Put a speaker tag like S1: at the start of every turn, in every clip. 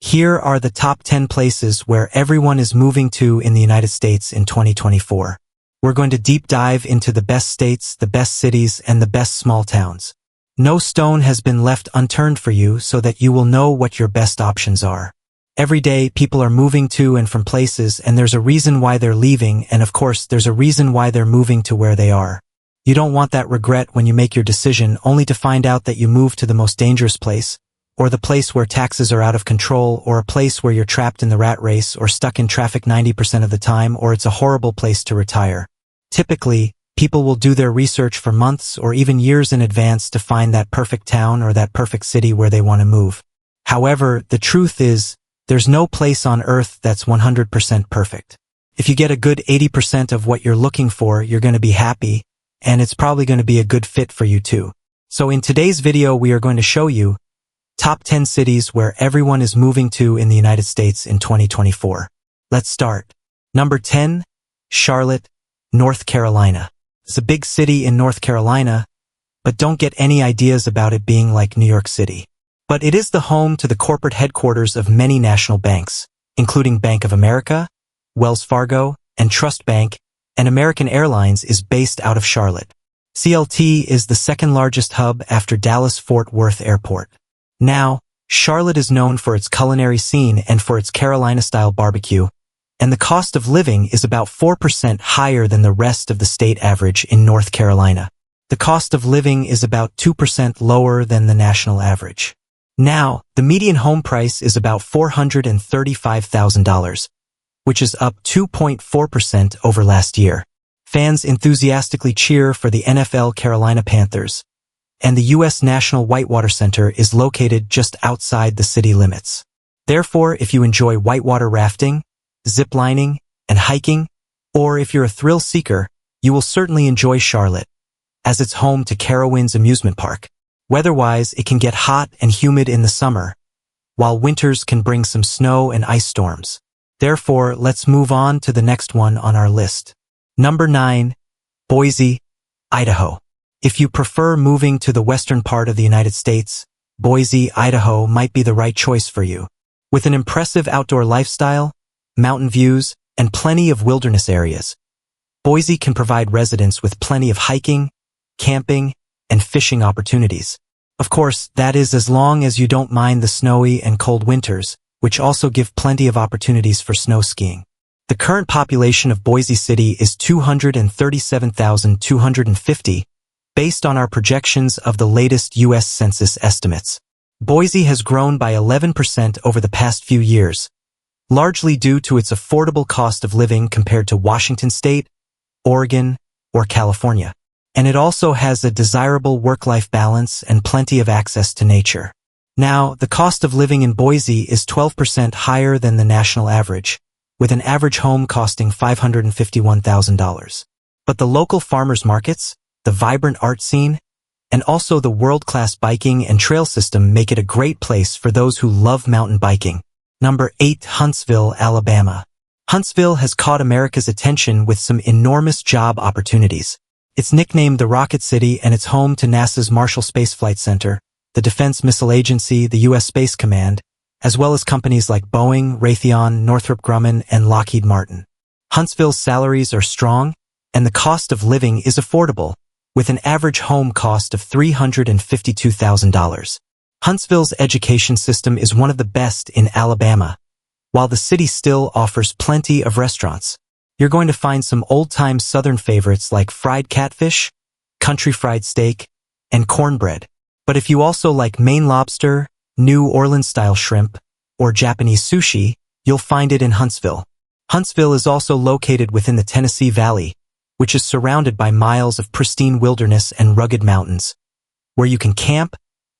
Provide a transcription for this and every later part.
S1: Here are the top 10 places where everyone is moving to in the United States in 2024. We're going to deep dive into the best states, the best cities, and the best small towns. No stone has been left unturned for you so that you will know what your best options are. Every day, people are moving to and from places, and there's a reason why they're leaving, and of course, there's a reason why they're moving to where they are. You don't want that regret when you make your decision only to find out that you moved to the most dangerous place, or the place where taxes are out of control, or a place where you're trapped in the rat race or stuck in traffic 90% of the time, or it's a horrible place to retire. Typically, people will do their research for months or even years in advance to find that perfect town or that perfect city where they want to move. However, the truth is, there's no place on earth that's 100% perfect. If you get a good 80% of what you're looking for, you're going to be happy, and it's probably going to be a good fit for you too. So in today's video, we are going to show you top 10 cities where everyone is moving to in the United States in 2024. Let's start. Number 10, Charlotte, North Carolina. It's a big city in North Carolina, but don't get any ideas about it being like New York City. But it is the home to the corporate headquarters of many national banks, including Bank of America, Wells Fargo, and Trust Bank, and American Airlines is based out of Charlotte. CLT is the second largest hub after Dallas-Fort Worth Airport. Now, Charlotte is known for its culinary scene and for its Carolina-style barbecue, and the cost of living is about 4% higher than the rest of the state average in North Carolina. The cost of living is about 2% lower than the national average. Now, the median home price is about $435,000, which is up 2.4% over last year. Fans enthusiastically cheer for the NFL Carolina Panthers, and the U.S. National Whitewater Center is located just outside the city limits. Therefore, if you enjoy whitewater rafting, ziplining, and hiking, or if you're a thrill seeker, you will certainly enjoy Charlotte, as it's home to Carowinds Amusement Park. Weather-wise, it can get hot and humid in the summer, while winters can bring some snow and ice storms. Therefore, let's move on to the next one on our list. Number 9, Boise, Idaho. If you prefer moving to the western part of the United States, Boise, Idaho might be the right choice for you. With an impressive outdoor lifestyle, mountain views, and plenty of wilderness areas, Boise can provide residents with plenty of hiking, camping, and fishing opportunities. Of course, that is as long as you don't mind the snowy and cold winters, which also give plenty of opportunities for snow skiing. The current population of Boise City is 237,250, based on our projections of the latest U.S. Census estimates. Boise has grown by 11% over the past few years, largely due to its affordable cost of living compared to Washington State, Oregon, or California. And it also has a desirable work-life balance and plenty of access to nature. Now, the cost of living in Boise is 12% higher than the national average, with an average home costing $551,000. But the local farmers markets, the vibrant art scene, and also the world-class biking and trail system make it a great place for those who love mountain biking. Number 8, Huntsville, Alabama. Huntsville has caught America's attention with some enormous job opportunities. It's nicknamed the Rocket City, and it's home to NASA's Marshall Space Flight Center, the Defense Missile Agency, the U.S. Space Command, as well as companies like Boeing, Raytheon, Northrop Grumman, and Lockheed Martin. Huntsville's salaries are strong, and the cost of living is affordable, with an average home cost of $352,000. Huntsville's education system is one of the best in Alabama, while the city still offers plenty of restaurants. You're going to find some old-time Southern favorites like fried catfish, country fried steak, and cornbread. But if you also like Maine lobster, New Orleans-style shrimp, or Japanese sushi, you'll find it in Huntsville. Huntsville is also located within the Tennessee Valley, which is surrounded by miles of pristine wilderness and rugged mountains, where you can camp,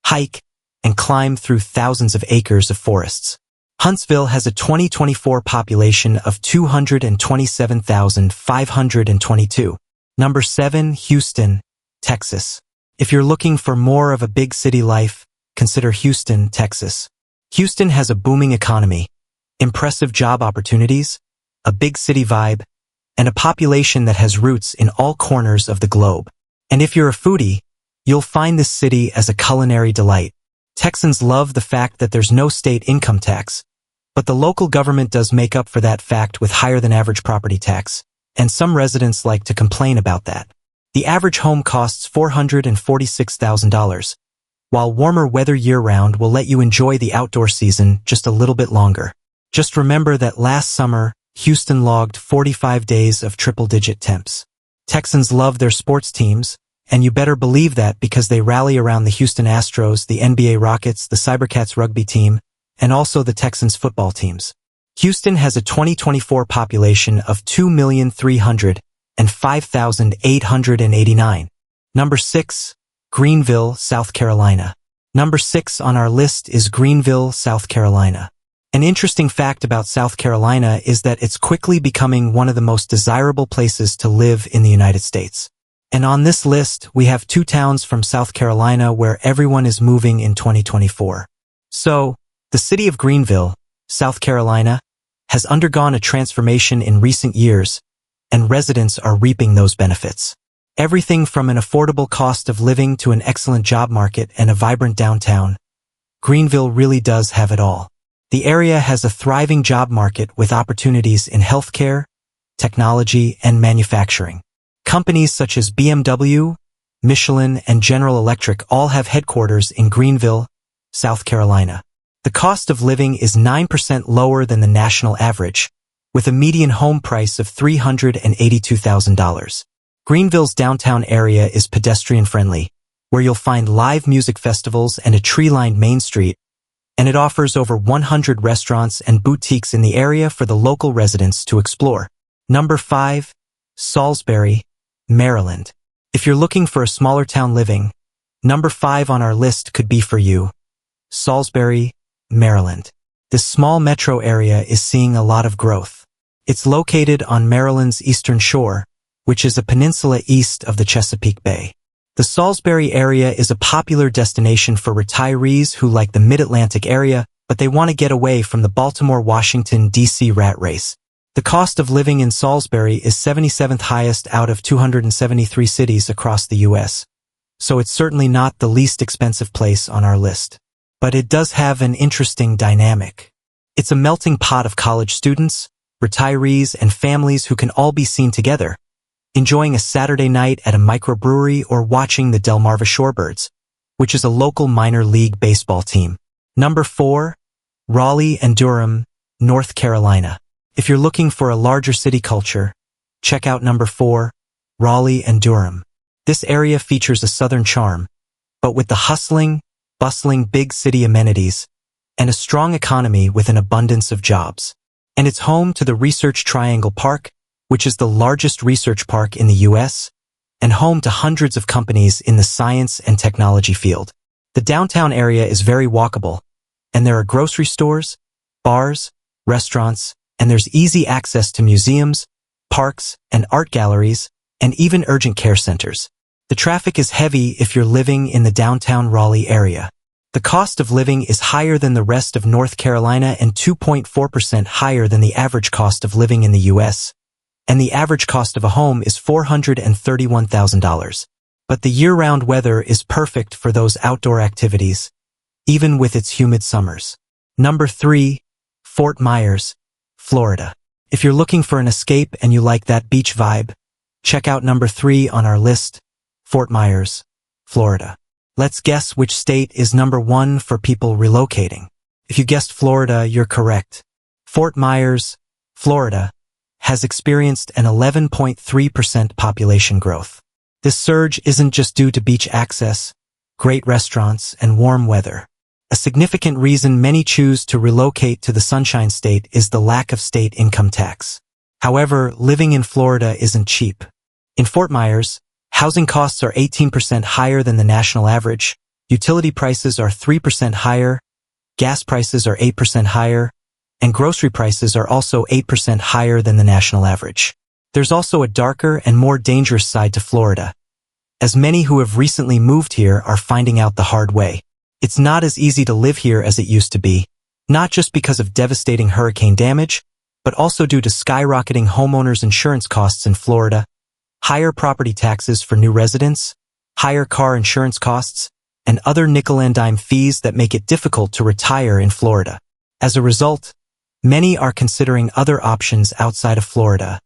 S1: hike, and climb through thousands of acres of forests. Huntsville has a 2024 population of 227,522. Number 7, Houston, Texas. If you're looking for more of a big city life, consider Houston, Texas. Houston has a booming economy, impressive job opportunities, a big city vibe, and a population that has roots in all corners of the globe. And if you're a foodie, you'll find this city as a culinary delight. Texans love the fact that there's no state income tax, But the local government does make up for that fact with higher than average property tax, and some residents like to complain about that. The average home costs $446,000, while warmer weather year-round will let you enjoy the outdoor season just a little bit longer. Just remember that last summer, Houston logged 45 days of triple-digit temps. Texans love their sports teams, and you better believe that because they rally around the Houston Astros, the NBA Rockets, the Cybercats rugby team, and also the Texans football teams. Houston has a 2024 population of 2,305,889. Number 6, Greenville, South Carolina. Number 6 on our list is Greenville, South Carolina. An interesting fact about South Carolina is that it's quickly becoming one of the most desirable places to live in the United States. And on this list, we have 2 towns from South Carolina where everyone is moving in 2024. So, the city of Greenville, South Carolina, has undergone a transformation in recent years, and residents are reaping those benefits. Everything from an affordable cost of living to an excellent job market and a vibrant downtown, Greenville really does have it all. The area has a thriving job market with opportunities in healthcare, technology, and manufacturing. Companies such as BMW, Michelin, and General Electric all have headquarters in Greenville, South Carolina. The cost of living is 9% lower than the national average, with a median home price of $382,000. Greenville's downtown area is pedestrian-friendly, where you'll find live music festivals and a tree-lined Main Street, and it offers over 100 restaurants and boutiques in the area for the local residents to explore. Number 5, Salsbury, Maryland. If you're looking for a smaller town living, number 5 on our list could be for you. Salsbury, Maryland. This small metro area is seeing a lot of growth. It's located on Maryland's eastern shore, which is a peninsula east of the Chesapeake Bay. The Salsbury area is a popular destination for retirees who like the mid-Atlantic area, but they want to get away from the Baltimore-Washington, D.C. rat race. The cost of living in Salsbury is 77th highest out of 273 cities across the U.S., so it's certainly not the least expensive place on our list. But it does have an interesting dynamic. It's a melting pot of college students, retirees, and families who can all be seen together, enjoying a Saturday night at a microbrewery or watching the Delmarva Shorebirds, which is a local minor league baseball team. Number 4, Raleigh and Durham, North Carolina. If you're looking for a larger city culture, check out number 4, Raleigh and Durham. This area features a southern charm, but with the hustling, bustling big city amenities, and a strong economy with an abundance of jobs. And it's home to the Research Triangle Park, which is the largest research park in the U.S., and home to hundreds of companies in the science and technology field. The downtown area is very walkable, and there are grocery stores, bars, restaurants, and there's easy access to museums, parks, and art galleries, and even urgent care centers. The traffic is heavy if you're living in the downtown Raleigh area. The cost of living is higher than the rest of North Carolina and 2.4% higher than the average cost of living in the U.S., and the average cost of a home is $431,000. But the year-round weather is perfect for those outdoor activities, even with its humid summers. Number 3, Fort Myers, Florida. If you're looking for an escape and you like that beach vibe, check out number 3 on our list, Fort Myers, Florida. Let's guess which state is number 1 for people relocating. If you guessed Florida, you're correct. Fort Myers, Florida, has experienced an 11.3% population growth. This surge isn't just due to beach access, great restaurants, and warm weather. A significant reason many choose to relocate to the Sunshine State is the lack of state income tax. However, living in Florida isn't cheap. In Fort Myers, housing costs are 18% higher than the national average, utility prices are 3% higher, gas prices are 8% higher, and grocery prices are also 8% higher than the national average. There's also a darker and more dangerous side to Florida, as many who have recently moved here are finding out the hard way. It's not as easy to live here as it used to be, not just because of devastating hurricane damage, but also due to skyrocketing homeowners' insurance costs in Florida, higher property taxes for new residents, higher car insurance costs, and other nickel-and-dime fees that make it difficult to retire in Florida. As a result, Many are considering other options outside of Florida,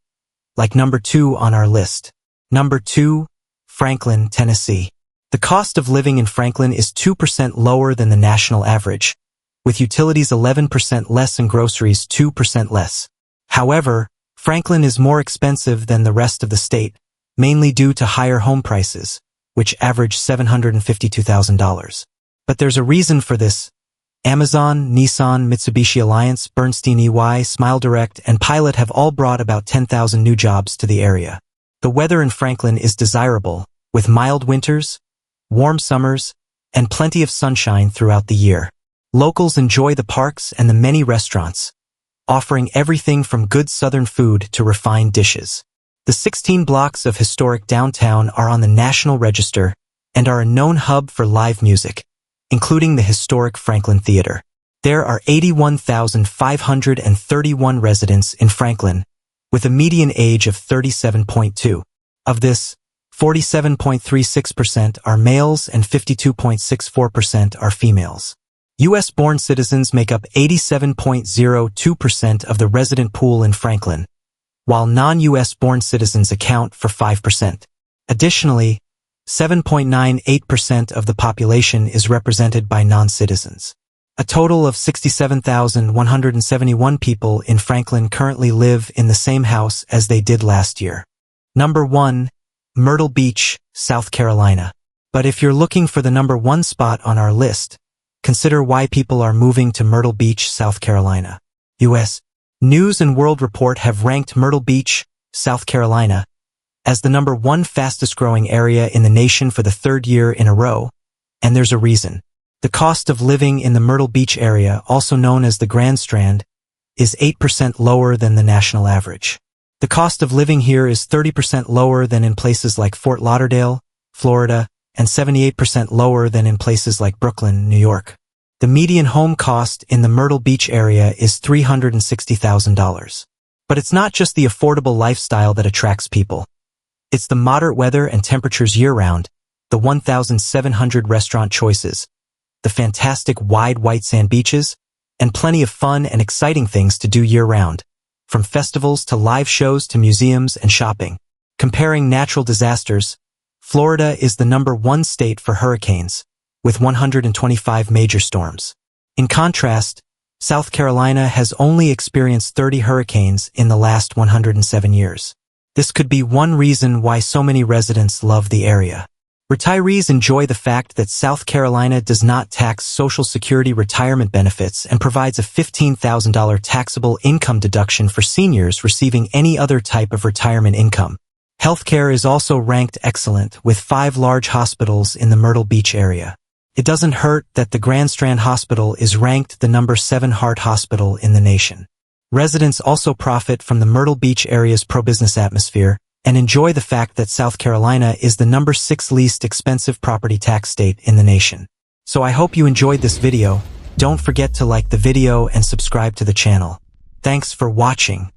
S1: like number 2 on our list. Number 2, Franklin, Tennessee. The cost of living in Franklin is 2% lower than the national average, with utilities 11% less and groceries 2% less. However, Franklin is more expensive than the rest of the state, mainly due to higher home prices, which average $752,000. But there's a reason for this. Amazon, Nissan, Mitsubishi Alliance, Bernstein EY, SmileDirect, and Pilot have all brought about 10,000 new jobs to the area. The weather in Franklin is desirable, with mild winters, warm summers, and plenty of sunshine throughout the year. Locals enjoy the parks and the many restaurants, offering everything from good southern food to refined dishes. The 16 blocks of historic downtown are on the National Register and are a known hub for live music, including the historic Franklin Theater. There are 81,531 residents in Franklin, with a median age of 37.2. Of this, 47.36% are males and 52.64% are females. U.S.-born citizens make up 87.02% of the resident pool in Franklin, while non-U.S.-born citizens account for 5%. Additionally, 7.98% of the population is represented by non-citizens. A total of 67,171 people in Franklin currently live in the same house as they did last year. Number 1, Myrtle Beach, South Carolina. But if you're looking for the number 1 spot on our list, consider why people are moving to Myrtle Beach, South Carolina. U.S. News and World Report have ranked Myrtle Beach, South Carolina, as the number 1 fastest-growing area in the nation for the 3rd year in a row, and there's a reason. The cost of living in the Myrtle Beach area, also known as the Grand Strand, is 8% lower than the national average. The cost of living here is 30% lower than in places like Fort Lauderdale, Florida, and 78% lower than in places like Brooklyn, New York. The median home cost in the Myrtle Beach area is $360,000. But it's not just the affordable lifestyle that attracts people. It's the moderate weather and temperatures year-round, the 1,700 restaurant choices, the fantastic wide white sand beaches, and plenty of fun and exciting things to do year-round, from festivals to live shows to museums and shopping. Comparing natural disasters, Florida is the number 1 state for hurricanes, with 125 major storms. In contrast, South Carolina has only experienced 30 hurricanes in the last 107 years. This could be one reason why so many residents love the area. Retirees enjoy the fact that South Carolina does not tax Social Security retirement benefits and provides a $15,000 taxable income deduction for seniors receiving any other type of retirement income. Healthcare is also ranked excellent, with 5 large hospitals in the Myrtle Beach area. It doesn't hurt that the Grand Strand Hospital is ranked the number 7 heart hospital in the nation. Residents also profit from the Myrtle Beach area's pro-business atmosphere and enjoy the fact that South Carolina is the number 6 least expensive property tax state in the nation. So I hope you enjoyed this video. Don't forget to like the video and subscribe to the channel. Thanks for watching.